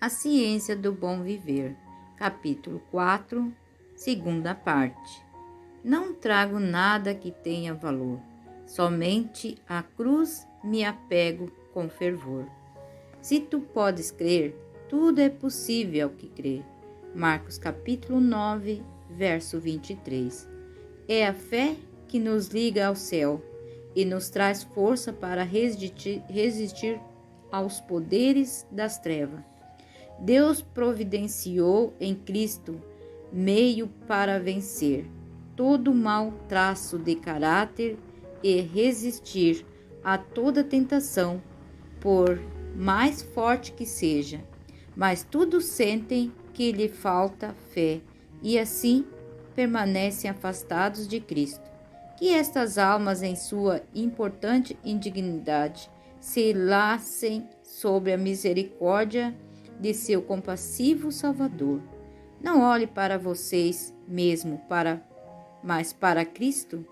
A ciência do bom viver, capítulo 4, segunda parte. Não trago nada que tenha valor, somente à cruz me apego com fervor. Se tu podes crer, tudo é possível ao que crer. Marcos capítulo 9, verso 23. É a fé que nos liga ao céu e nos traz força para resistir aos poderes das trevas. Deus providenciou em Cristo meio para vencer todo mau traço de caráter e resistir a toda tentação, por mais forte que seja. Mas todos sentem que lhe falta fé e assim permanecem afastados de Cristo. Que estas almas, em sua importante indignidade, se lacem sobre a misericórdia de seu compassivo Salvador. Não olhe para vocês mesmo, mas para Cristo,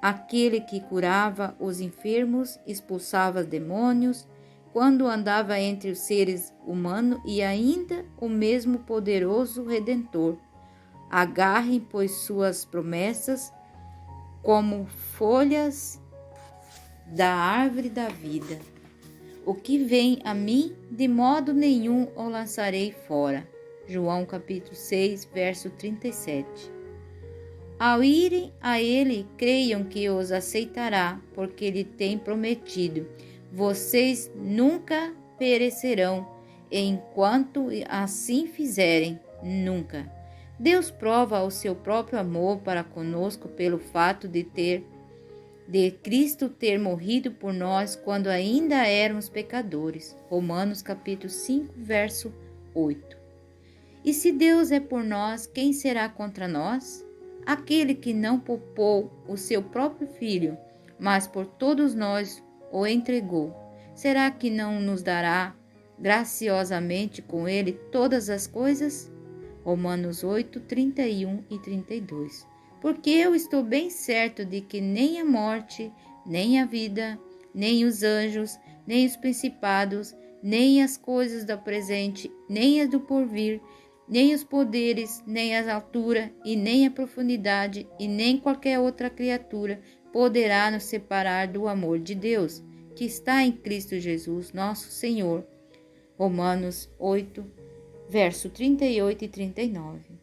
aquele que curava os enfermos, expulsava demônios, quando andava entre os seres humanos, e ainda o mesmo poderoso Redentor. Agarrem, pois, suas promessas como folhas da árvore da vida. O que vem a mim, de modo nenhum o lançarei fora. João capítulo 6, verso 37. Ao irem a ele, creiam que os aceitará, porque ele tem prometido: vocês nunca perecerão, enquanto assim fizerem, nunca. Deus prova o seu próprio amor para conosco pelo fato de Cristo ter morrido por nós quando ainda éramos pecadores. Romanos capítulo 5, verso 8. E se Deus é por nós, quem será contra nós? Aquele que não poupou o seu próprio Filho, mas por todos nós o entregou, será que não nos dará graciosamente com ele todas as coisas? Romanos 8, 31 e 32. Porque eu estou bem certo de que nem a morte, nem a vida, nem os anjos, nem os principados, nem as coisas do presente, nem as do porvir, nem os poderes, nem a altura, e nem a profundidade, e nem qualquer outra criatura poderá nos separar do amor de Deus, que está em Cristo Jesus, nosso Senhor. Romanos 8, verso 38 e 39.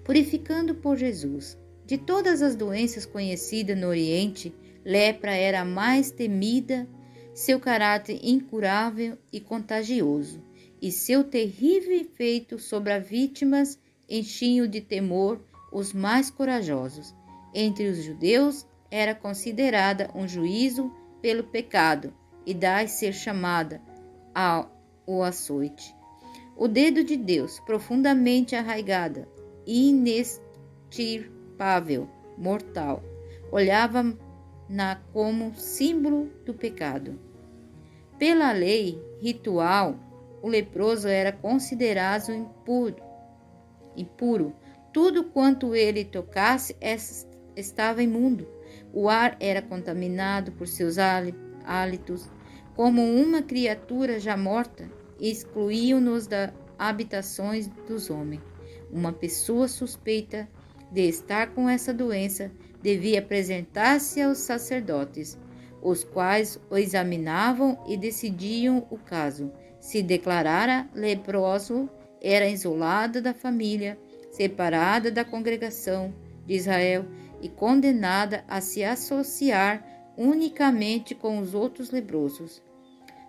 Purificando por Jesus. De todas as doenças conhecidas no Oriente, lepra era a mais temida, seu caráter incurável e contagioso, e seu terrível efeito sobre as vítimas enchiam de temor os mais corajosos. Entre os judeus era considerada um juízo pelo pecado, e daí ser chamada ao açoite. O dedo de Deus, profundamente arraigada, inextirpável, mortal, olhava-na como símbolo do pecado. Pela lei ritual, o leproso era considerado impuro. Tudo quanto ele tocasse estava imundo. O ar era contaminado por seus hálitos. Como uma criatura já morta, excluíam-nos das habitações dos homens. Uma pessoa suspeita de estar com essa doença devia apresentar-se aos sacerdotes, os quais o examinavam e decidiam o caso. Se declarara leproso, era isolado da família, separada da congregação de Israel e condenada a se associar unicamente com os outros leprosos.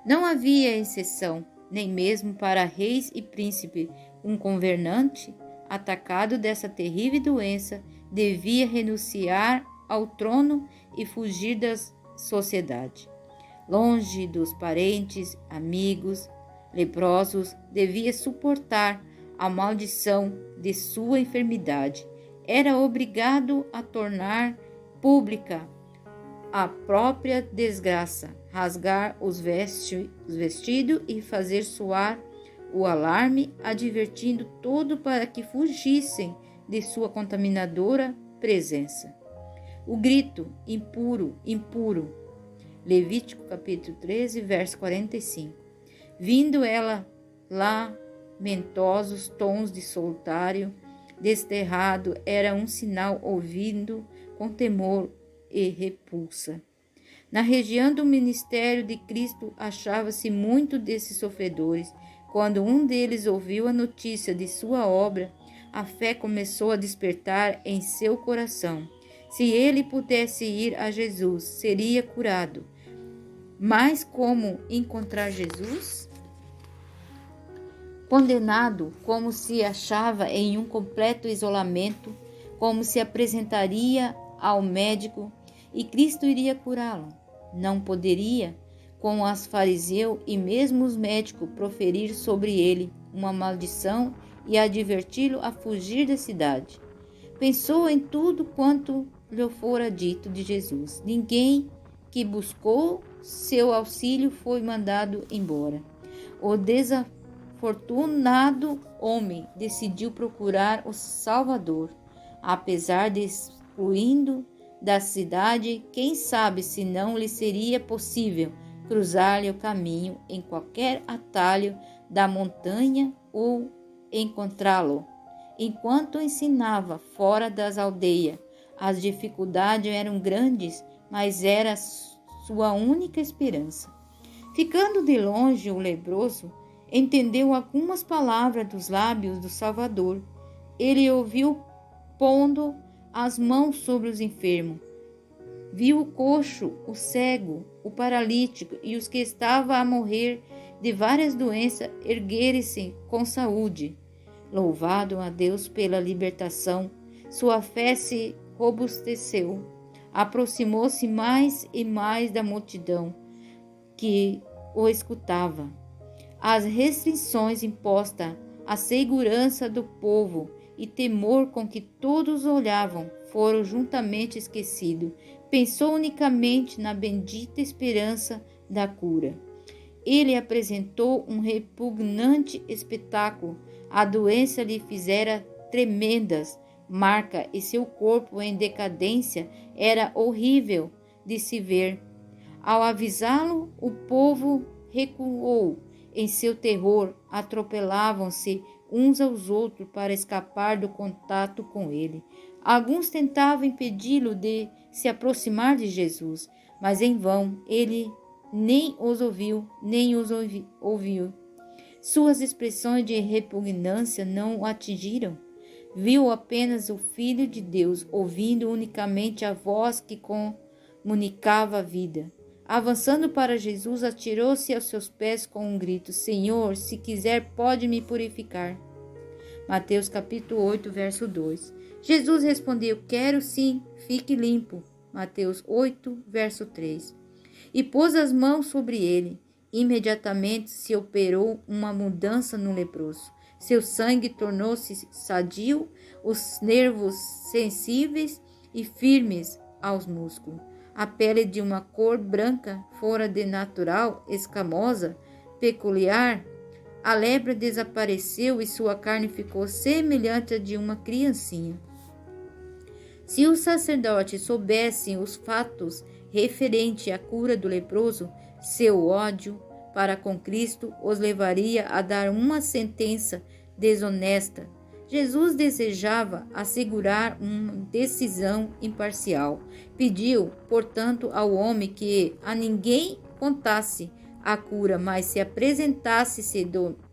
Não havia exceção, nem mesmo para reis e príncipes. Um governante atacado dessa terrível doença devia renunciar ao trono e fugir da sociedade. Longe dos parentes, amigos, leprosos, devia suportar a maldição de sua enfermidade. Era obrigado a tornar pública a própria desgraça, rasgar os vestidos e fazer soar o alarme, advertindo todos para que fugissem de sua contaminadora presença. O grito: impuro, impuro. Levítico capítulo 13, verso 45. Vindo ela lamentosos tons de solitário desterrado era um sinal ouvido com temor e repulsa. Na região do ministério de Cristo achava-se muito desses sofredores. Quando um deles ouviu a notícia de sua obra, a fé começou a despertar em seu coração. Se ele pudesse ir a Jesus, seria curado. Mas como encontrar Jesus? Condenado, como se achava em um completo isolamento, como se apresentaria ao médico e Cristo iria curá-lo. Não poderia, como os fariseus e mesmo os médicos, proferir sobre ele uma maldição e adverti-lo a fugir da cidade. Pensou em tudo quanto lhe fora dito de Jesus. Ninguém que buscou seu auxílio foi mandado embora. O desafortunado homem decidiu procurar o Salvador, apesar de excluindo da cidade, quem sabe se não lhe seria possível cruzar-lhe o caminho em qualquer atalho da montanha ou encontrá-lo. Enquanto ensinava fora das aldeias, as dificuldades eram grandes, mas era sua única esperança. Ficando de longe, o leproso entendeu algumas palavras dos lábios do Salvador. Ele ouviu pondo as mãos sobre os enfermos. Viu o coxo, o cego, o paralítico e os que estavam a morrer de várias doenças erguerem-se com saúde. Louvado a Deus pela libertação, sua fé se robusteceu. Aproximou-se mais e mais da multidão que o escutava. As restrições impostas, a segurança do povo e temor com que todos olhavam foram juntamente esquecidos. Pensou unicamente na bendita esperança da cura. Ele apresentou um repugnante espetáculo. A doença lhe fizera tremendas marcas e seu corpo em decadência era horrível de se ver. Ao avisá-lo, o povo recuou em seu terror, atropelavam-se uns aos outros para escapar do contato com ele. Alguns tentavam impedi-lo de se aproximar de Jesus, mas em vão. Ele nem os ouviu, nem os ouviu. Suas expressões de repugnância não o atingiram. Viu apenas o Filho de Deus, ouvindo unicamente a voz que comunicava a vida. Avançando para Jesus, atirou-se aos seus pés com um grito: Senhor, se quiser, pode me purificar. Mateus capítulo 8, verso 2. Jesus respondeu: Quero sim, fique limpo. Mateus 8, verso 3. E pôs as mãos sobre ele. Imediatamente se operou uma mudança no leproso. Seu sangue tornou-se sadio, os nervos sensíveis e firmes aos músculos. A pele de uma cor branca, fora de natural, escamosa, peculiar. A lepra desapareceu e sua carne ficou semelhante à de uma criancinha. Se os sacerdotes soubessem os fatos referentes à cura do leproso, seu ódio para com Cristo os levaria a dar uma sentença desonesta. Jesus desejava assegurar uma decisão imparcial. Pediu, portanto, ao homem que a ninguém contasse a cura, mas se apresentasse sem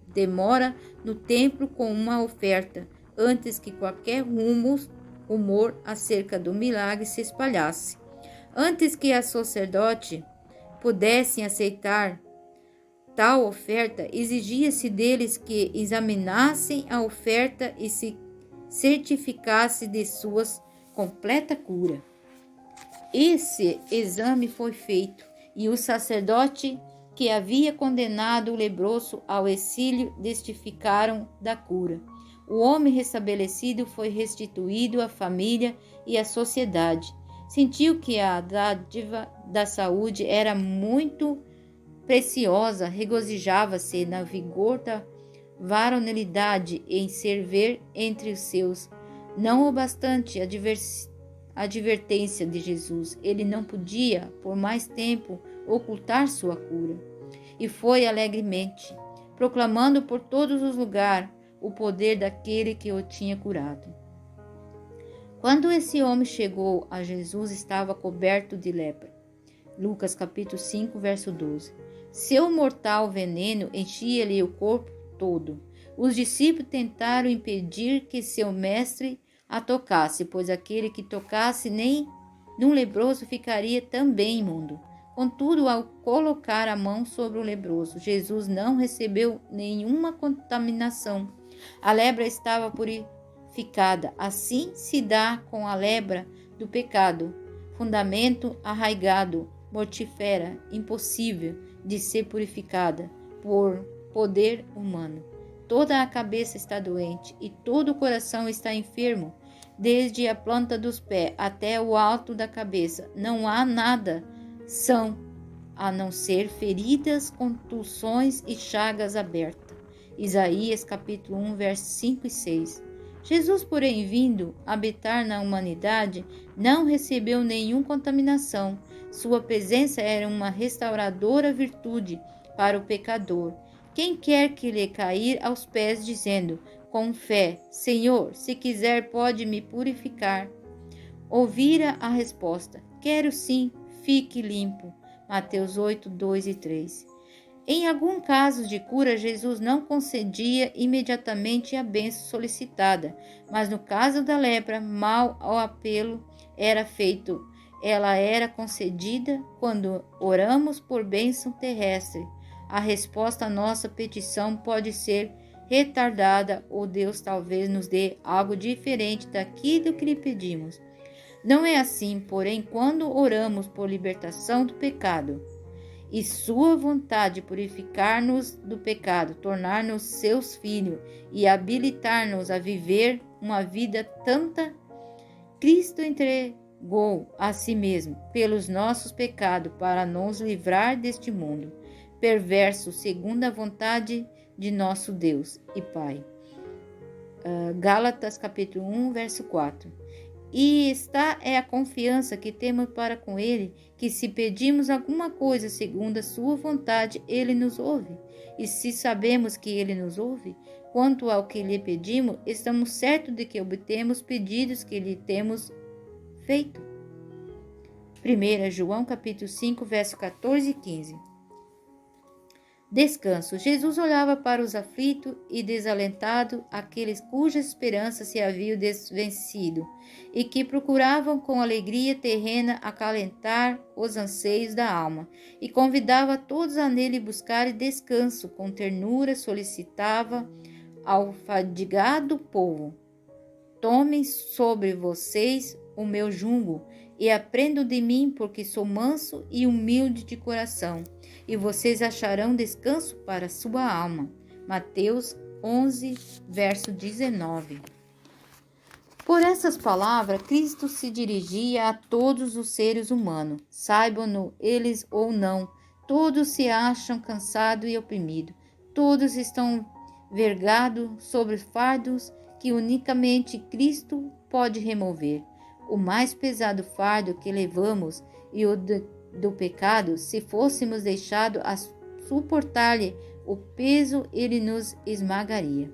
demora no templo com uma oferta, antes que qualquer rumor acerca do milagre se espalhasse. Antes que a sacerdote pudessem aceitar tal oferta, exigia-se deles que examinassem a oferta e se certificassem de sua completa cura. Esse exame foi feito e o sacerdote que havia condenado o leproso ao exílio testificaram da cura. O homem restabelecido foi restituído à família e à sociedade. Sentiu que a dádiva da saúde era muito preciosa, regozijava-se na vigor da varonilidade em servir entre os seus. Não obstante a advertência de Jesus, ele não podia, por mais tempo, ocultar sua cura. E foi alegremente proclamando por todos os lugares o poder daquele que o tinha curado. Quando esse homem chegou a Jesus, estava coberto de lepra. Lucas capítulo 5, verso 12. Seu mortal veneno enchia-lhe o corpo todo. Os discípulos tentaram impedir que seu mestre a tocasse, pois aquele que tocasse nem num leproso ficaria também imundo. Contudo, ao colocar a mão sobre o leproso, Jesus não recebeu nenhuma contaminação. A lepra estava purificada. Assim se dá com a lepra do pecado, fundamento arraigado, mortífera, impossível de ser purificada por poder humano. Toda a cabeça está doente e todo o coração está enfermo, desde a planta dos pés até o alto da cabeça. Não há nada são, a não ser feridas, contusões e chagas abertas. Isaías capítulo 1, versos 5 e 6. Jesus, porém, vindo habitar na humanidade, não recebeu nenhuma contaminação. Sua presença era uma restauradora virtude para o pecador. Quem quer que lhe cair aos pés, dizendo com fé: Senhor, se quiser, pode me purificar. Ouvira a resposta: Quero sim, fique limpo. Mateus 8, 2 e 3. Em algum caso de cura, Jesus não concedia imediatamente a bênção solicitada, mas no caso da lepra, mal ao apelo era feito. Ela era concedida quando oramos por bênção terrestre. A resposta à nossa petição pode ser retardada ou Deus talvez nos dê algo diferente daquilo que lhe pedimos. Não é assim, porém, quando oramos por libertação do pecado e sua vontade de purificar-nos do pecado, tornar-nos seus filhos e habilitar-nos a viver uma vida tanta, Cristo entregou a si mesmo pelos nossos pecados para nos livrar deste mundo perverso, segundo a vontade de nosso Deus e Pai. Gálatas capítulo 1, verso 4. E esta é a confiança que temos para com Ele, que se pedimos alguma coisa segundo a sua vontade, Ele nos ouve. E se sabemos que Ele nos ouve, quanto ao que lhe pedimos, estamos certos de que obtemos pedidos que lhe temos feito. 1 João capítulo 5, verso 14 e 15. Descanso. Jesus olhava para os aflitos e desalentados, aqueles cuja esperança se havia desvencido, e que procuravam com alegria terrena acalentar os anseios da alma, e convidava todos a nele buscarem descanso. Com ternura solicitava ao fadigado povo: Tomem sobre vocês o meu jugo e aprendam de mim, porque sou manso e humilde de coração, e vocês acharão descanso para a sua alma. Mateus 11, verso 19. Por essas palavras, Cristo se dirigia a todos os seres humanos, saibam-no eles ou não. Todos se acham cansados e oprimidos. Todos estão vergados sobre fardos que unicamente Cristo pode remover. O mais pesado fardo que levamos e o do pecado, se fôssemos deixados a suportar-lhe o peso, ele nos esmagaria.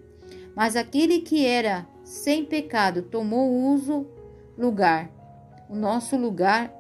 Mas aquele que era sem pecado tomou o nosso lugar.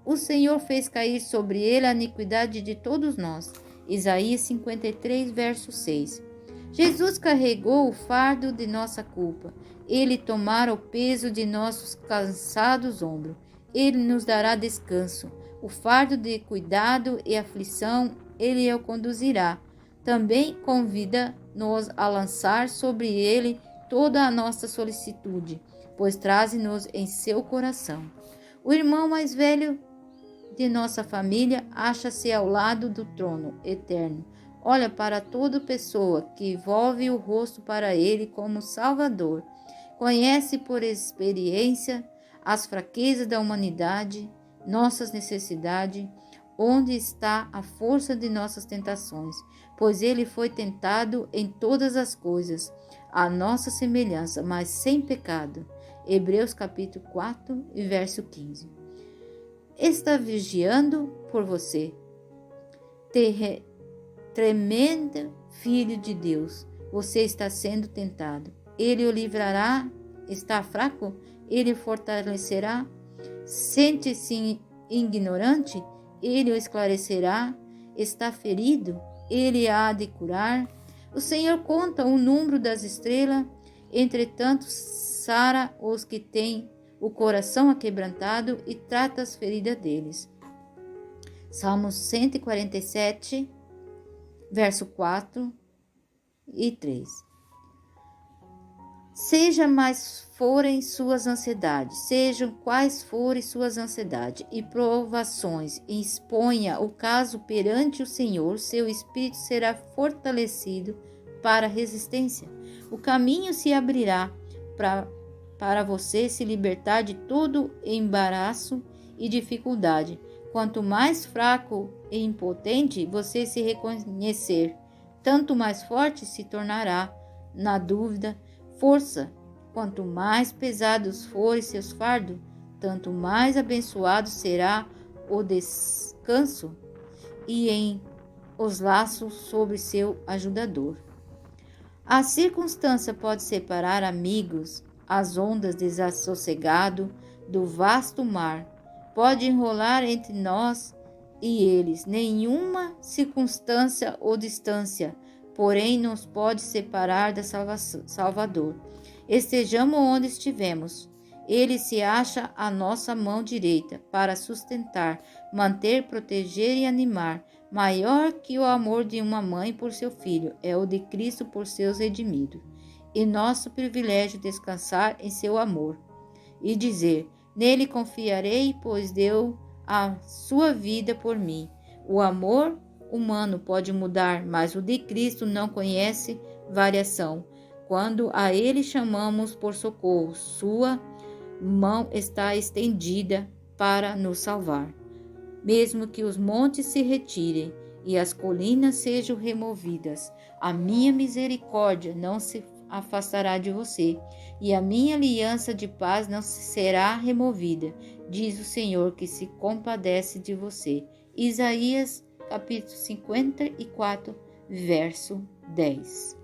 O Senhor fez cair sobre ele a iniquidade de todos nós. Isaías 53, verso 6. Jesus carregou o fardo de nossa culpa. Ele tomara o peso de nossos cansados ombros. Ele nos dará descanso. O fardo de cuidado e aflição, ele o conduzirá. Também convida-nos a lançar sobre ele toda a nossa solicitude, pois traze-nos em seu coração. O irmão mais velho de nossa família acha-se ao lado do trono eterno. Olha para toda pessoa que volve o rosto para ele como Salvador. Conhece por experiência as fraquezas da humanidade, nossas necessidades, onde está a força de nossas tentações, pois ele foi tentado em todas as coisas, à nossa semelhança, mas sem pecado. Hebreus capítulo 4 e verso 15. Está vigiando por você. Tremendo Filho de Deus, você está sendo tentado. Ele o livrará? Está fraco? Ele o fortalecerá? Sente-se ignorante? Ele o esclarecerá? Está ferido? Ele há de curar? O Senhor conta o número das estrelas, entretanto sara os que têm o coração aquebrantado e trata as feridas deles. Salmos 147, verso 4 e 3. Seja mais forem suas ansiedades, sejam quais forem suas ansiedades e provações, e exponha o caso perante o Senhor, seu espírito será fortalecido para a resistência. O caminho se abrirá para você se libertar de todo embaraço e dificuldade. Quanto mais fraco e impotente você se reconhecer, tanto mais forte se tornará. Na dúvida, força. Quanto mais pesados forem seus fardos, tanto mais abençoado será o descanso e em os laços sobre seu ajudador. A circunstância pode separar amigos, as ondas desassossegado do vasto mar, pode enrolar entre nós e eles. Nenhuma circunstância ou distância, porém, nos pode separar da Salvador. Estejamos onde estivemos, ele se acha à nossa mão direita para sustentar, manter, proteger e animar. Maior que o amor de uma mãe por seu filho é o de Cristo por seus redimidos. E nosso privilégio descansar em seu amor e dizer: nele confiarei, pois deu a sua vida por mim. O amor humano pode mudar, mas o de Cristo não conhece variação. Quando a ele chamamos por socorro, sua mão está estendida para nos salvar. Mesmo que os montes se retirem e as colinas sejam removidas, a minha misericórdia não se afastará de você, e a minha aliança de paz não será removida, diz o Senhor que se compadece de você. Isaías, capítulo 54, verso 10.